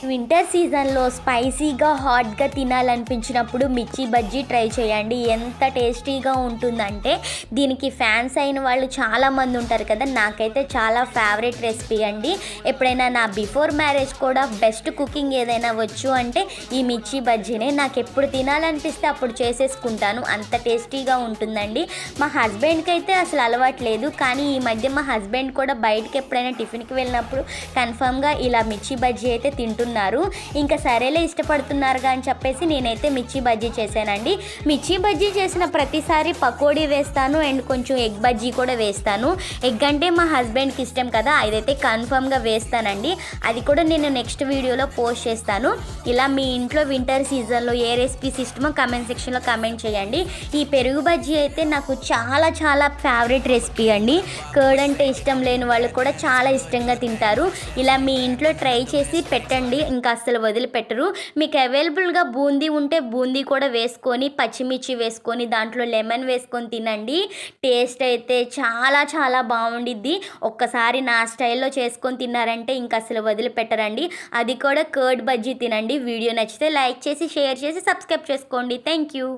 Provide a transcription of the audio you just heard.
Winter సీజన్లో స్పైసీగా హాట్గా తినాలనిపించినప్పుడు మిర్చి బజ్జీ ట్రై చేయండి. ఎంత టేస్టీగా ఉంటుందంటే దీనికి ఫ్యాన్స్ అయిన వాళ్ళు చాలామంది ఉంటారు కదా. నాకైతే చాలా ఫేవరెట్ రెసిపీ అండి. ఎప్పుడైనా నా బిఫోర్ మ్యారేజ్ కూడా బెస్ట్ కుకింగ్ ఏదైనా వచ్చు అంటే ఈ మిర్చి బజ్జీనే. నాకు ఎప్పుడు తినాలనిపిస్తే అప్పుడు చేసేసుకుంటాను, అంత టేస్టీగా ఉంటుందండి. మా హస్బెండ్కి అయితే అసలు అలవాట్లేదు, కానీ ఈ మధ్య మా హస్బెండ్ కూడా బయటకి ఎప్పుడైనా టిఫిన్కి వెళ్ళినప్పుడు కన్ఫామ్గా ఇలా మిర్చి బజ్జీ అయితే తింటున్నారు. ఇంకా సరేలే ఇష్టపడుతున్నారుగా అని చెప్పేసి నేనైతే మిర్చి బజ్జీ చేశానండి. మిర్చి బజ్జీ చేసిన ప్రతిసారి పకోడీ వేస్తాను అండ్ కొంచెం ఎగ్ బజ్జీ కూడా వేస్తాను. ఎగ్ అంటే మా హస్బెండ్కి ఇష్టం కదా, అదైతే కన్ఫామ్గా వేస్తానండి. అది కూడా నేను నెక్స్ట్ వీడియోలో పోస్ట్ చేస్తాను. ఇలా మీ ఇంట్లో వింటర్ సీజన్లో ఏ రెసిపీస్ ఇష్టమో కమెంట్ సెక్షన్లో కమెంట్ చేయండి. ఈ పెరుగు బజ్జీ అయితే నాకు చాలా చాలా ఫేవరెట్ రెసిపీ అండి. కర్డ్ అంటే ఇష్టం లేని వాళ్ళు కూడా చాలా ఇష్టంగా తింటారు. ఇలా మీ ఇంట్లో ట్రై చేసి పెట్టండి, ఇంకా అస్సలు వదిలిపెట్టరు. మీకు అవైలబుల్గా బూందీ ఉంటే బూందీ కూడా వేసుకొని పచ్చిమిర్చి వేసుకొని దాంట్లో లెమన్ వేసుకొని తినండి. టేస్ట్ అయితే చాలా చాలా బాగుండిద్ది. ఒక్కసారి నా స్టైల్లో చేసుకొని తిన్నారంటే ఇంకా అసలు వదిలిపెట్టరండి. అది కూడా కర్డ్ బజ్జీ తినండి. వీడియో నచ్చితే లైక్ చేసి షేర్ చేసి సబ్స్క్రైబ్ చేసుకోండి. Thank you.